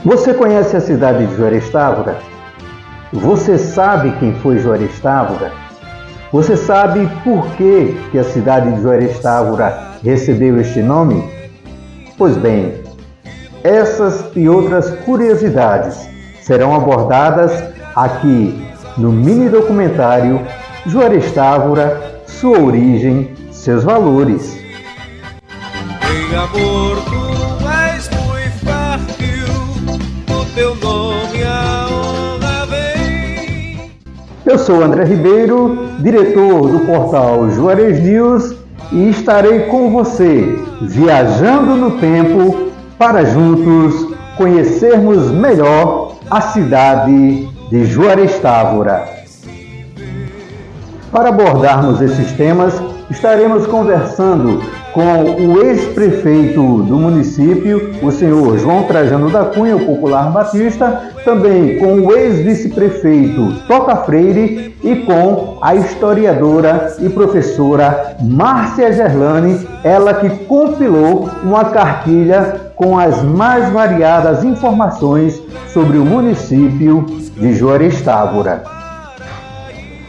Você conhece a cidade de Juarez Távora? Você sabe quem foi Juarez Távora? Você sabe por que a cidade de Juarez Távora recebeu este nome? Pois bem, essas e outras curiosidades serão abordadas aqui no mini documentário Juarez Távora, sua origem, seus valores. Em amor tu és muito fértil, o teu nome a honra vem. Eu sou André Ribeiro, diretor do portal Juarez News, e estarei com você, viajando no tempo, para juntos conhecermos melhor a cidade de Juarez Távora. Para abordarmos esses temas, estaremos conversando com o ex-prefeito do município, o senhor João Trajano da Cunha, o popular Batista, também com o ex-vice-prefeito Toca Freire e com a historiadora e professora Márcia Gerlane, ela que compilou uma cartilha com as mais variadas informações sobre o município de Juarez Távora.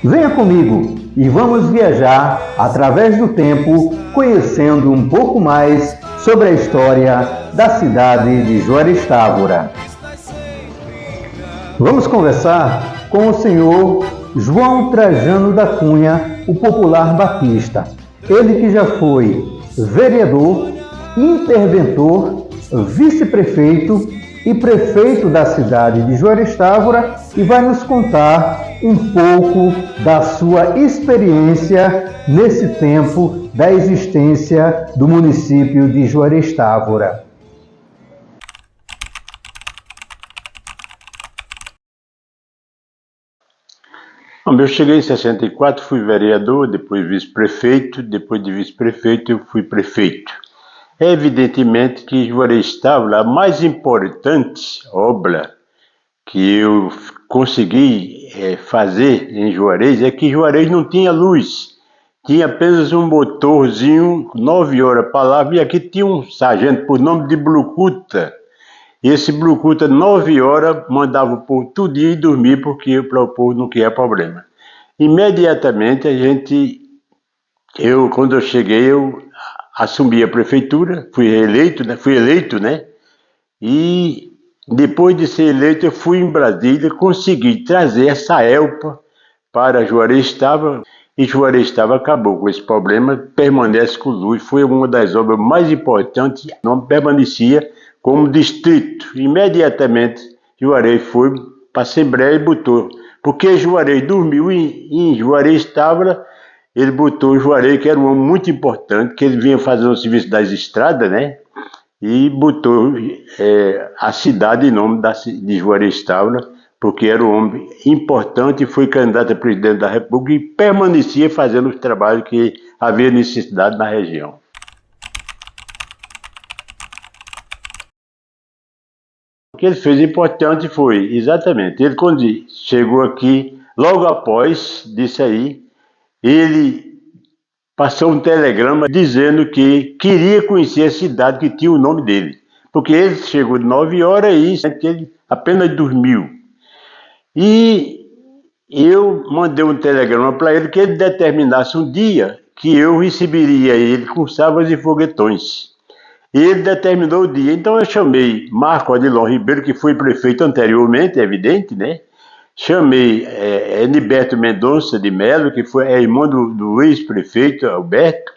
Venha comigo e vamos viajar através do tempo, conhecendo um pouco mais sobre a história da cidade de Juarez Távora. Vamos conversar com o senhor João Trajano da Cunha, o popular Batista. Ele que já foi vereador, interventor, vice-prefeito e prefeito da cidade de Juarez Távora e vai nos contar um pouco da sua experiência nesse tempo da existência do município de Juarez Távora. Eu cheguei em 64, fui vereador, depois vice-prefeito, depois de vice-prefeito eu fui prefeito. É evidentemente que Juarez Távora, a mais importante obra que eu consegui fazer em Juarez é que Juarez não tinha luz, tinha apenas um motorzinho, 9 horas para lá, e aqui tinha um sargento por nome de Blucuta. E esse Blucuta, 9 horas, mandava o povo todo dia dormir, porque para o povo não queria problema. Imediatamente quando eu cheguei, eu assumi a prefeitura, fui eleito, né? E depois de ser eleito, eu fui em Brasília, consegui trazer essa ELPA para Juarez Távora, e Juarez Távora acabou com esse problema, permanece com luz, foi uma das obras mais importantes, não permanecia como distrito. Imediatamente, Juarez foi para a Assembleia e botou, porque Juarez dormiu em Juarez Távora, ele botou o Juarez, que era um homem muito importante, que ele vinha fazendo o serviço das estradas, né? E botou a cidade em nome de Juarez Távora, porque era um homem importante e foi candidato a presidente da República e permanecia fazendo os trabalhos que havia necessidade na região. O que ele fez importante foi, exatamente, ele quando chegou aqui, logo após disso aí, ele passou um telegrama dizendo que queria conhecer a cidade que tinha o nome dele. Porque ele chegou de 9 horas e ele apenas dormiu. E eu mandei um telegrama para ele que ele determinasse um dia que eu receberia ele com sábados e foguetões. E ele determinou o dia. Então eu chamei Marco Adilon Ribeiro, que foi prefeito anteriormente, é evidente, né? Chamei Heriberto Mendonça de Melo, que é irmão do ex-prefeito Alberto,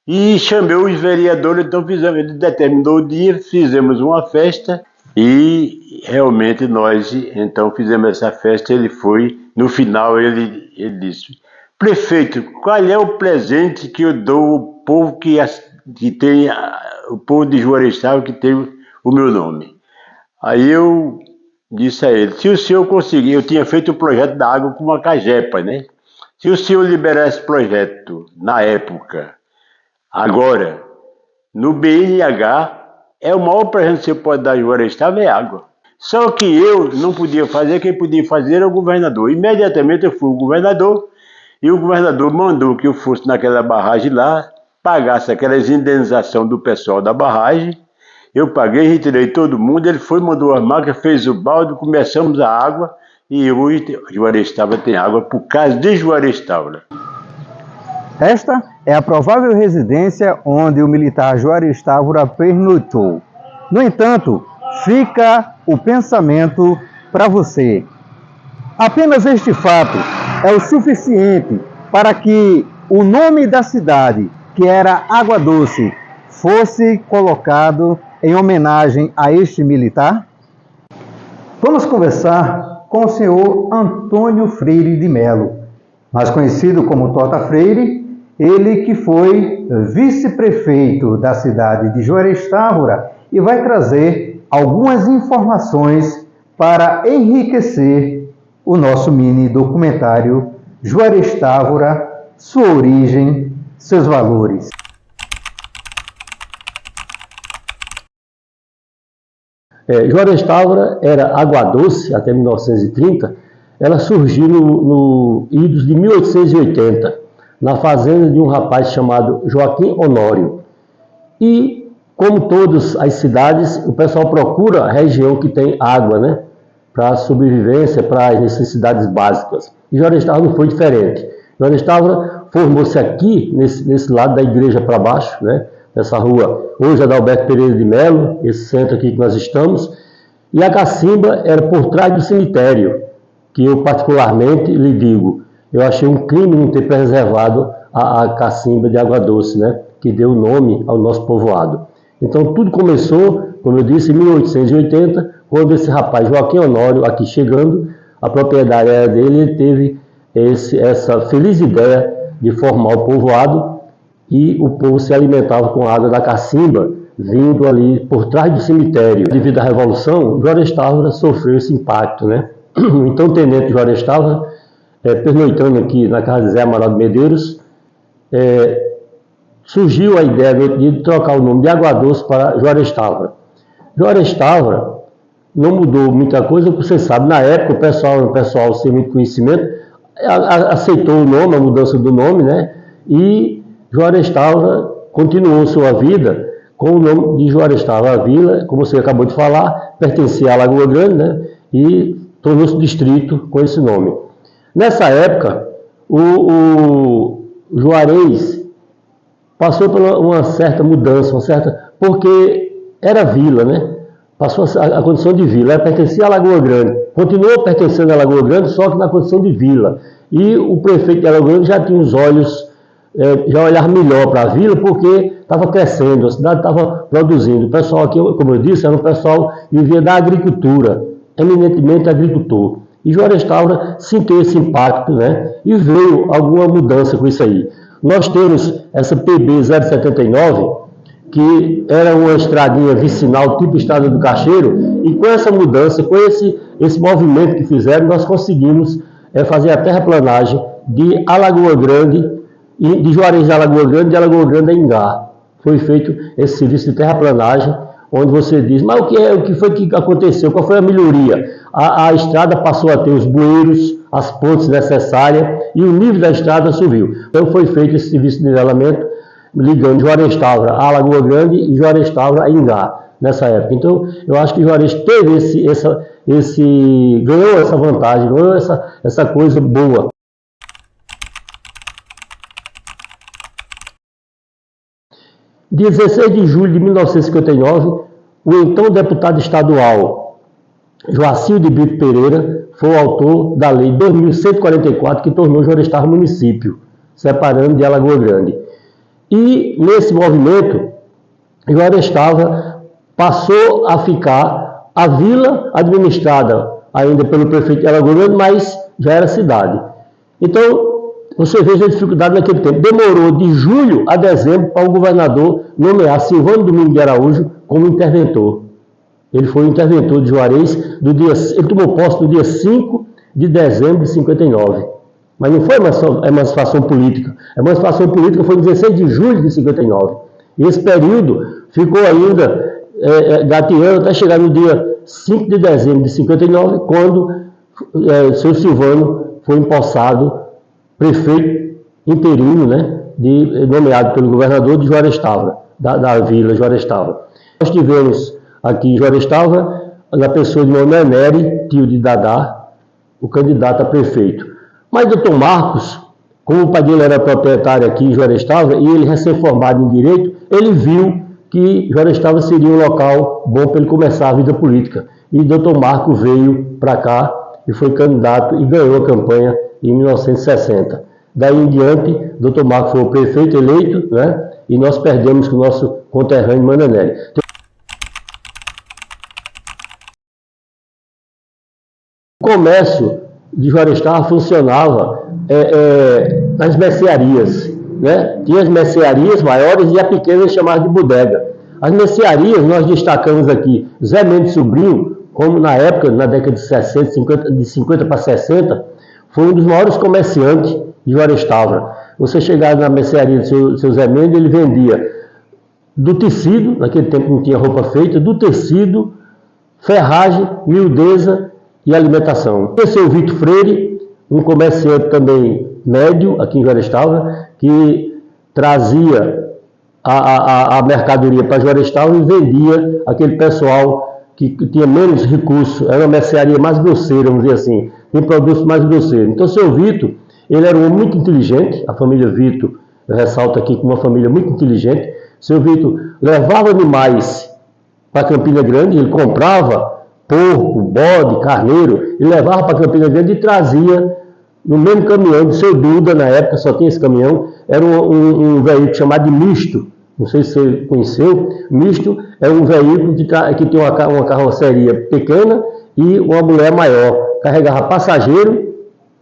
e chamei os vereadores, então ele determinou o dia, fizemos uma festa e realmente nós então fizemos essa festa. Ele foi, no final ele disse: prefeito, qual é o presente que eu dou ao povo que tem, o povo de Juarez Távora que tem o meu nome? Aí eu disse a ele: se o senhor conseguir, eu tinha feito o projeto da água com uma cagepa, né? Se o senhor liberar esse projeto na época, agora, no BNH, o maior presente que você pode dar a Juarez Távora é água. Só que eu não podia fazer, quem podia fazer era o governador. Imediatamente eu fui o governador E o governador mandou que eu fosse naquela barragem lá, pagasse aquelas indenizações do pessoal da barragem. Eu paguei, retirei todo mundo, ele foi, mandou as máquinas, fez o balde, começamos a água, e hoje Juarez Távora tem água por causa de Juarez Távora. Esta é a provável residência onde o militar Juarez Távora pernoitou. No entanto, fica o pensamento para você. Apenas este fato é o suficiente para que o nome da cidade, que era Água Doce, fosse colocado em homenagem a este militar? Vamos conversar com o senhor Antônio Freire de Melo, mais conhecido como Tota Freire, ele que foi vice-prefeito da cidade de Juarez Távora e vai trazer algumas informações para enriquecer o nosso mini documentário Juarez Távora, sua origem, seus valores. Juarez Távora era Água Doce até 1930, ela surgiu no idos de 1880, na fazenda de um rapaz chamado Joaquim Honório. E, como todas as cidades, o pessoal procura a região que tem água, né? Para a sobrevivência, para as necessidades básicas. E Juarez Távora não foi diferente. Juarez Távora formou-se aqui, nesse lado da igreja para baixo, né? Nessa rua, hoje é da Alberto Pereira de Melo, esse centro aqui que nós estamos. E a cacimba era por trás do cemitério, que eu particularmente lhe digo, eu achei um crime não ter preservado a cacimba de Água Doce, né? Que deu nome ao nosso povoado. Então tudo começou, como eu disse, em 1880, quando esse rapaz Joaquim Honório, aqui chegando, a propriedade era dele, ele teve essa feliz ideia de formar o povoado e o povo se alimentava com a água da cacimba, vindo ali por trás do cemitério. Devido à Revolução, Juarez Távora sofreu esse impacto, né? Então o tenente Juarez Távora, pernoitando aqui na casa de Zé Amaral de Medeiros, surgiu a ideia de trocar o nome de Água Doce para Juarez Távora. Juarez Távora não mudou muita coisa, porque você sabe, na época o pessoal sem muito conhecimento, aceitou o nome, a mudança do nome, né? E Juarez Távora continuou sua vida com o nome de Juarez Távora. A vila, como você acabou de falar, pertencia à Lagoa Grande, né? E tornou-se distrito com esse nome. Nessa época, o Juarez passou por uma certa mudança, porque era vila, né? Passou a condição de vila, ela pertencia à Lagoa Grande, continuou pertencendo à Lagoa Grande, só que na condição de vila. E o prefeito de Lagoa Grande já tinha os olhos, já olhava melhor para a vila, porque estava crescendo, a cidade estava produzindo. O pessoal aqui, como eu disse, era um pessoal que vivia da agricultura, eminentemente agricultor. E Juarez Távora sentiu esse impacto, né? E veio alguma mudança com isso aí. Nós temos essa PB 079, que era uma estradinha vicinal, tipo Estrada do Cacheiro, e com essa mudança, com esse movimento que fizeram, nós conseguimos fazer a terraplanagem de Alagoa Grande, e de Juarez a Alagoa Grande, de Alagoa Grande a Ingá. Foi feito esse serviço de terraplanagem, onde você diz, mas o que foi que aconteceu? Qual foi a melhoria? A estrada passou a ter os bueiros, as pontes necessárias, e o nível da estrada subiu. Então foi feito esse serviço de nivelamento, ligando Juarez Távora a Lagoa Grande e Juarez Távora a Ingá, nessa época. Então, eu acho que Juarez teve ganhou essa vantagem, ganhou essa coisa boa. Dia 16 de julho de 1959, o então deputado estadual Joacir de Brito Pereira foi o autor da Lei 2144, que tornou Juarez Távora município, separando de Alagoa Grande. E, nesse movimento, Juarez Távora passou a ficar a vila administrada ainda pelo prefeito de Alagoa Grande, mas já era cidade. Então, você veja a dificuldade naquele tempo. Demorou de julho a dezembro para o governador nomear Silvano Domingos de Araújo como interventor. Ele foi o interventor de Juarez, ele tomou posse no dia 5 de dezembro de 59. Mas não foi emancipação política. A emancipação política foi em 16 de julho de 59. E esse período ficou ainda gateando até chegar no dia 5 de dezembro de 59, quando seu Silvano foi empossado prefeito interino, né, nomeado pelo governador de Juarez Távora, da vila Juarez Távora. Nós tivemos aqui em Juarez Távora, na pessoa de Manuel Neri, tio de Dadá, o candidato a prefeito. Mas doutor Marcos, como o pai dele era proprietário aqui em Juarez Távora, e ele recém-formado em Direito, ele viu que Juarez Távora seria um local bom para ele começar a vida política. E doutor Marcos veio para cá e foi candidato e ganhou a campanha em 1960. Daí em diante, doutor Marcos foi o prefeito eleito, né? E nós perdemos com o nosso conterrâneo Mananelli. O comércio de Juarez Távora funcionava nas mercearias, né? Tinha as mercearias maiores e a pequena chamada de bodega. As mercearias, nós destacamos aqui Zé Mendes Sobrinho, como na época, na década de 60, de 50 para 60, foi um dos maiores comerciantes de Juarez Távora. Você chegava na mercearia do seu Zé Mendes, ele vendia do tecido, naquele tempo não tinha roupa feita, do tecido, ferragem, miudeza e alimentação. O seu Vitor Freire, um comerciante também médio aqui em Juarez Távora, que trazia a mercadoria para Juarez Távora e vendia aquele pessoal que tinha menos recursos, era uma mercearia mais grosseira, vamos dizer assim, tem produtos mais grosseiros. Então o seu Vitor, ele era um homem muito inteligente, a família Vitor, eu ressalto aqui como uma família muito inteligente. O seu Vitor levava animais para Campina Grande, ele comprava porco, bode, carneiro, e levava para Campina Grande e trazia no mesmo caminhão do seu Duda, na época só tinha esse caminhão, era um veículo chamado de misto, não sei se você conheceu. Misto é um veículo que tem uma carroceria pequena e uma mulher maior, carregava passageiro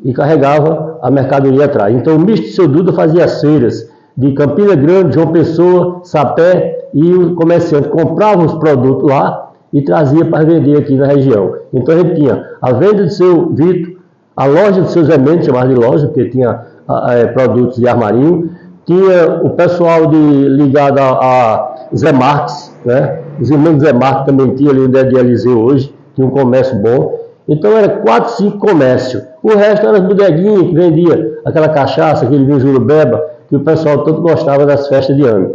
e carregava a mercadoria atrás. Então o misto de seu Duda fazia as feiras de Campina Grande, João Pessoa, Sapé, e o comerciante comprava os produtos lá e trazia para vender aqui na região. Então a gente tinha a venda de seu Vitor, a loja de seu Zé Mendes, chamada de loja, porque tinha produtos de armarinho, tinha o pessoal ligado a Zé Marques, né? Os irmãos Zé Marques também tinha ali onde é de Eliseu hoje, tinha um comércio bom. Então era 4, 5 comércios. O resto era as bodeguinhas que vendia aquela cachaça, aquele vinho jurubeba, que o pessoal tanto gostava das festas de ano.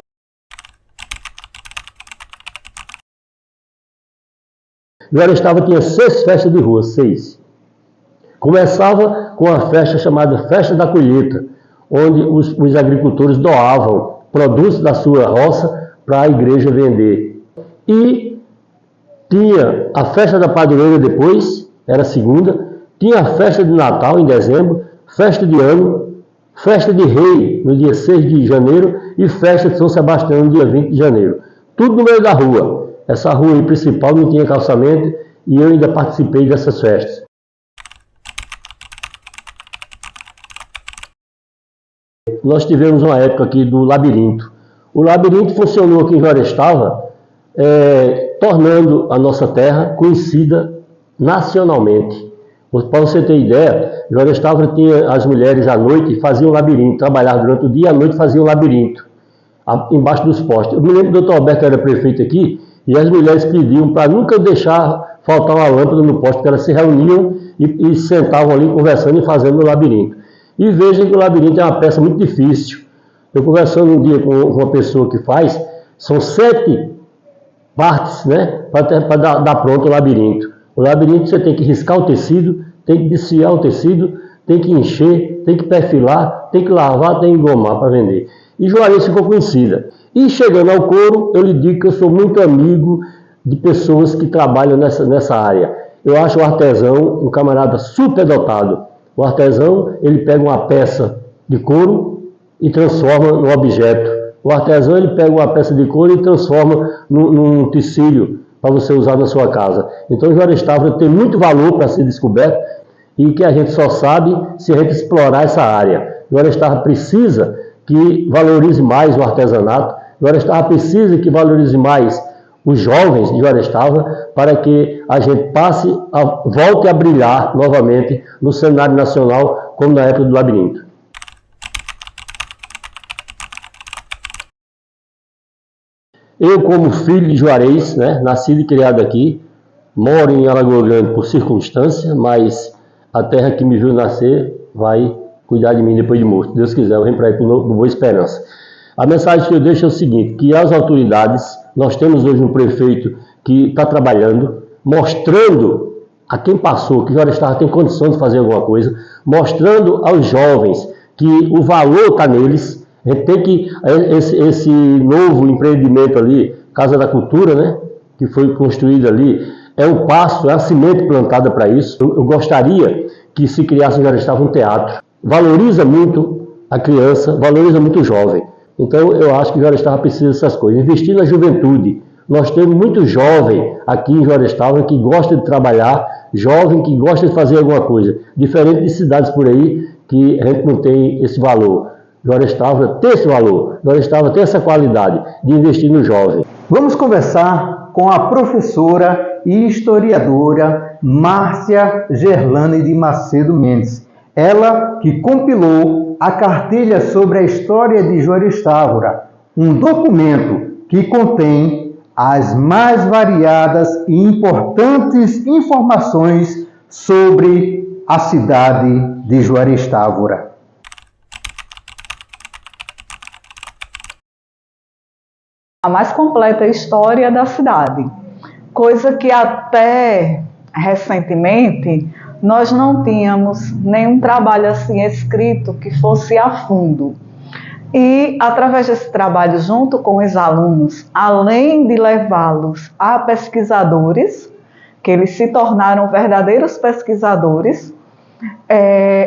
Juarez Távora tinha 6 festas de rua, 6. Começava com a festa chamada Festa da Colheita, onde os agricultores doavam produtos da sua roça para a igreja vender. E tinha a festa da padroeira depois, era a segunda, tinha a festa de Natal em dezembro, festa de ano, festa de Rei no dia 6 de janeiro e festa de São Sebastião no dia 20 de janeiro. Tudo no meio da rua. Essa rua aí principal não tinha calçamento e eu ainda participei dessas festas. Nós tivemos uma época aqui do labirinto. O labirinto funcionou aqui em Juarez Távora, tornando a nossa terra conhecida nacionalmente. Para você ter ideia, Juarez Távora tinha as mulheres à noite faziam labirinto, trabalhavam durante o dia e à noite faziam labirinto, embaixo dos postes. Eu me lembro que o Dr. Alberto era prefeito aqui e as mulheres pediam para nunca deixar faltar uma lâmpada no poste, porque elas se reuniam e sentavam ali conversando e fazendo o labirinto. E vejam que o labirinto é uma peça muito difícil. Eu conversando um dia com uma pessoa que faz, são 7 partes, né, para dar pronto o labirinto. O labirinto você tem que riscar o tecido, tem que desfiar o tecido, tem que encher, tem que perfilar, tem que lavar, tem que engomar para vender. E Juarez ficou conhecida. E chegando ao couro, eu lhe digo que eu sou muito amigo de pessoas que trabalham nessa área. Eu acho o artesão um camarada super dotado. O artesão, ele pega uma peça de couro e transforma num objeto. O artesão, ele pega uma peça de couro e transforma num tecido para você usar na sua casa. Então, Juarez Távora tem muito valor para ser descoberto e que a gente só sabe se a gente explorar essa área. Juarez Távora precisa que valorize mais o artesanato. Juarez Távora precisa que valorize mais os jovens de Juarez Távora para que a gente volte a brilhar novamente no cenário nacional, como na época do labirinto. Eu, como filho de Juarez, né, nascido e criado aqui, moro em Alagoa Grande por circunstância, mas a terra que me viu nascer vai cuidar de mim depois de morto. Deus quiser, eu venho para aí com Boa Esperança. A mensagem que eu deixo é o seguinte, que as autoridades, nós temos hoje um prefeito que está trabalhando, mostrando a quem passou, que Juarez Távora tem condição de fazer alguma coisa, mostrando aos jovens que o valor está neles. A gente tem que, esse novo empreendimento ali, Casa da Cultura, né, que foi construído ali, é um passo, é a semente plantada para isso. Eu gostaria que se criasse em Juarez Távora um teatro. Valoriza muito a criança, valoriza muito o jovem. Então eu acho que Juarez Távora precisa dessas coisas. Investir na juventude. Nós temos muito jovem aqui em Juarez Távora que gosta de trabalhar, jovem que gosta de fazer alguma coisa. Diferente de cidades por aí que a gente não tem esse valor. Juarez Távora tem esse valor. Juarez Távora tem essa qualidade de investir no jovem. Vamos conversar com a professora e historiadora Márcia Gerlane de Macedo Mendes. Ela que compilou a cartilha sobre a história de Juarez Távora, um documento que contém as mais variadas e importantes informações sobre a cidade de Juarez Távora. A mais completa história da cidade, coisa que até recentemente nós não tínhamos nenhum trabalho assim escrito que fosse a fundo. E através desse trabalho junto com os alunos, além de levá-los a pesquisadores, que eles se tornaram verdadeiros pesquisadores,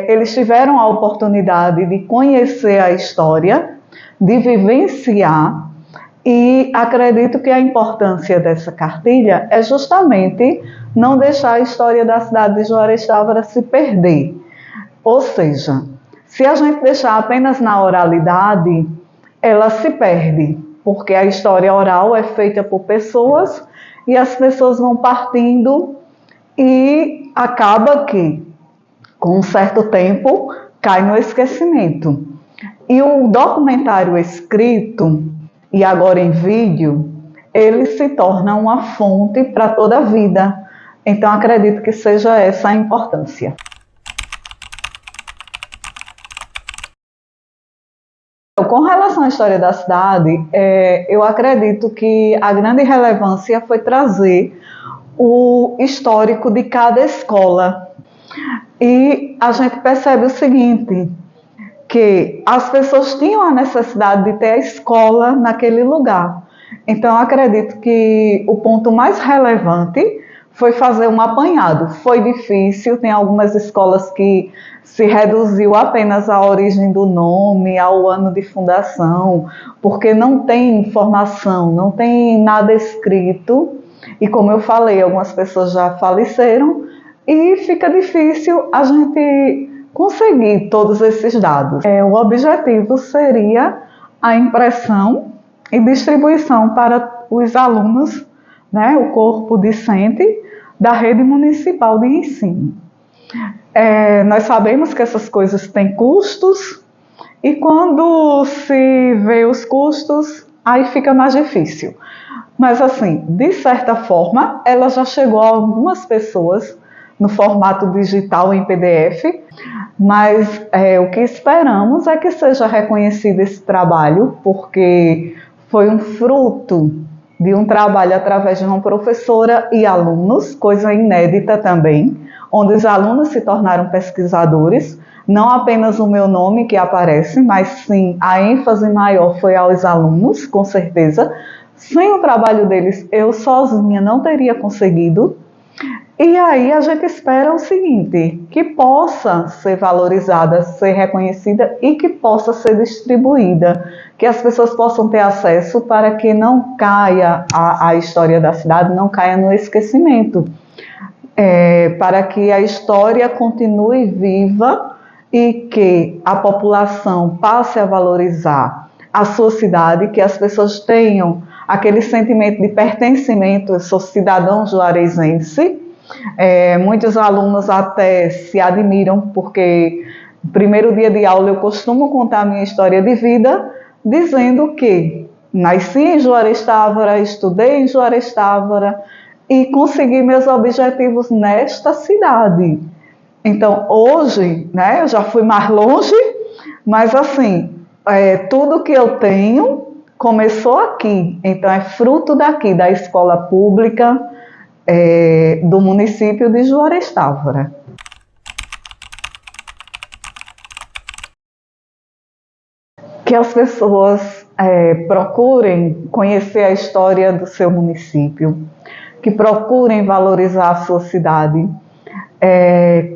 eles tiveram a oportunidade de conhecer a história, de vivenciar. E acredito que a importância dessa cartilha é justamente não deixar a história da cidade de Juarez Távora se perder. Ou seja, se a gente deixar apenas na oralidade, ela se perde, porque a história oral é feita por pessoas e as pessoas vão partindo e acaba que, com um certo tempo, cai no esquecimento. E o documentário escrito, e agora em vídeo, ele se torna uma fonte para toda a vida. Então, acredito que seja essa a importância. Com relação à história da cidade, eu acredito que a grande relevância foi trazer o histórico de cada escola. E a gente percebe o seguinte, que as pessoas tinham a necessidade de ter a escola naquele lugar. Então, acredito que o ponto mais relevante foi fazer um apanhado. Foi difícil, tem algumas escolas que se reduziu apenas à origem do nome, ao ano de fundação, porque não tem informação, não tem nada escrito. E como eu falei, algumas pessoas já faleceram e fica difícil a gente conseguir todos esses dados. O objetivo seria a impressão e distribuição para os alunos, né, o corpo docente da rede municipal de ensino. Nós sabemos que essas coisas têm custos e quando se vê os custos, aí fica mais difícil. Mas assim, de certa forma, ela já chegou a algumas pessoas no formato digital em PDF, mas o que esperamos é que seja reconhecido esse trabalho, porque foi um fruto de um trabalho através de uma professora e alunos, coisa inédita também, onde os alunos se tornaram pesquisadores, não apenas o meu nome que aparece, mas sim a ênfase maior foi aos alunos, com certeza. Sem o trabalho deles, eu sozinha não teria conseguido. E aí a gente espera o seguinte, que possa ser valorizada, ser reconhecida e que possa ser distribuída, que as pessoas possam ter acesso para que não caia a história da cidade, não caia no esquecimento, para que a história continue viva e que a população passe a valorizar a sua cidade, que as pessoas tenham aquele sentimento de pertencimento, eu sou cidadão juarezense. Muitos alunos até se admiram, porque no primeiro dia de aula eu costumo contar a minha história de vida, dizendo que nasci em Juarez Távora, estudei em Juarez Távora e consegui meus objetivos nesta cidade. Então, hoje, né, eu já fui mais longe, mas assim, tudo que eu tenho começou aqui. Então, é fruto daqui, da escola pública do município de Juarez Távora. Que as pessoas procurem conhecer a história do seu município, que procurem valorizar a sua cidade,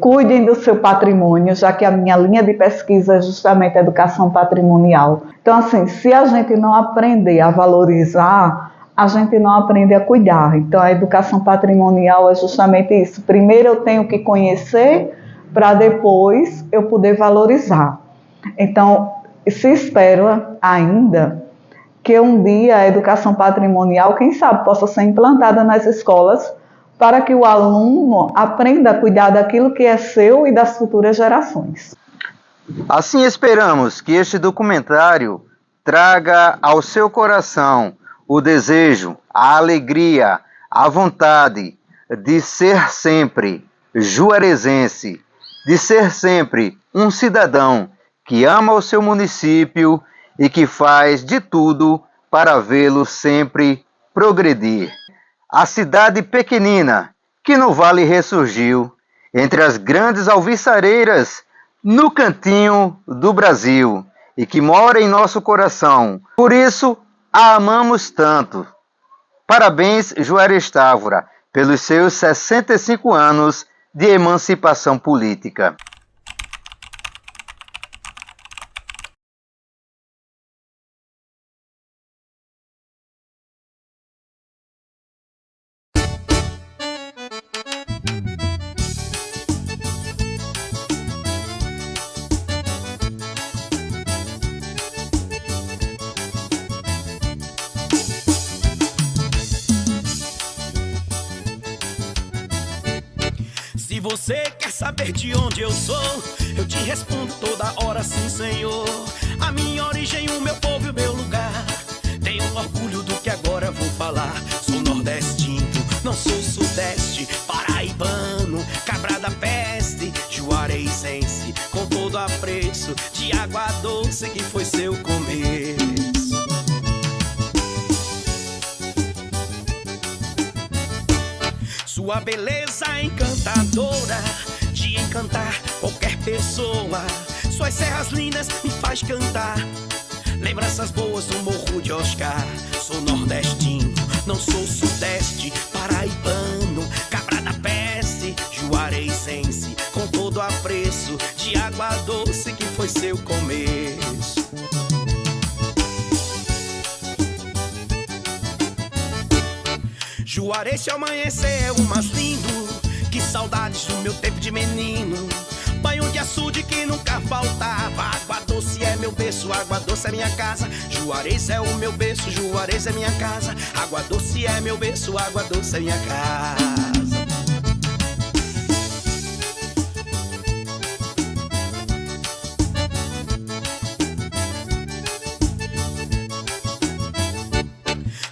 cuidem do seu patrimônio, já que a minha linha de pesquisa é justamente a educação patrimonial. Então, assim, se a gente não aprender a valorizar, a gente não aprende a cuidar. Então, a educação patrimonial é justamente isso. Primeiro eu tenho que conhecer para depois eu poder valorizar. Então, se espera ainda que um dia a educação patrimonial, quem sabe, possa ser implantada nas escolas para que o aluno aprenda a cuidar daquilo que é seu e das futuras gerações. Assim esperamos que este documentário traga ao seu coração o desejo, a alegria, a vontade de ser sempre juarezense, de ser sempre um cidadão que ama o seu município e que faz de tudo para vê-lo sempre progredir. A cidade pequenina que no vale ressurgiu, entre as grandes alviçareiras, no cantinho do Brasil, e que mora em nosso coração. Por isso, a amamos tanto. Parabéns, Juarez Távora, pelos seus 65 anos de emancipação política. Se você quer saber de onde eu sou, eu te respondo toda hora sim, Senhor. A minha origem, o meu povo e o meu lugar. Tenho orgulho do que agora vou falar. Sou nordestino, não sou sudeste, paraibano, cabra da peste, juareicense, com todo apreço de água doce que foi seu começo. Sua beleza encantadora, de encantar qualquer pessoa. Suas serras lindas me faz cantar lembranças boas do morro de Oscar. Sou nordestino, não sou sudeste, paraibano, cabra da peste, juareicense, com todo apreço de água doce que foi seu começo. Juarez, se amanhecer é o mais lindo. Que saudades do meu tempo de menino. Banho de açude que nunca faltava. Água doce é meu berço, água doce é minha casa. Juarez é o meu berço, Juarez é minha casa. Água doce é meu berço, água doce é minha casa.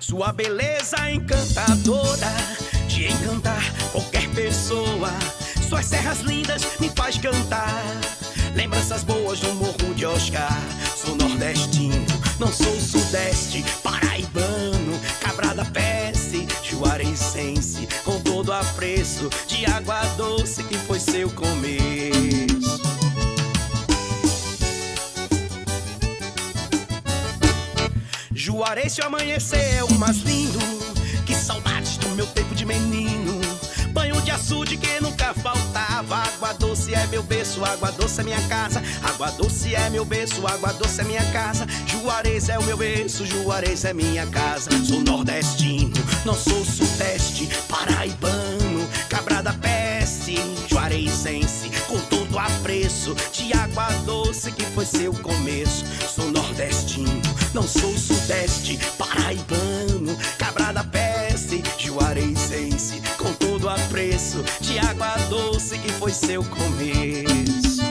Sua beleza encantadora, de encantar qualquer pessoa. Suas serras lindas me faz cantar lembranças boas do morro de Oscar. Sou nordestino, não sou sudeste, paraibano, cabra da peste, juareicense, com todo apreço de água doce que foi seu começo. Juarez, se amanhecer é o mais lindo. Que saudades do meu tempo de menino. Banho de açude que nunca faltava. Água doce é meu berço, água doce é minha casa. Água doce é meu berço, água doce é minha casa. Juarez é o meu berço, Juarez é minha casa. Sou nordestino, não sou sudeste, paraibano, cabra da peste, juareicense, com todo apreço de água doce que foi seu começo. Sou nordestino, não sou sudeste, paraibano, cabra da peste, juareicense, com todo apreço de água doce que foi seu começo.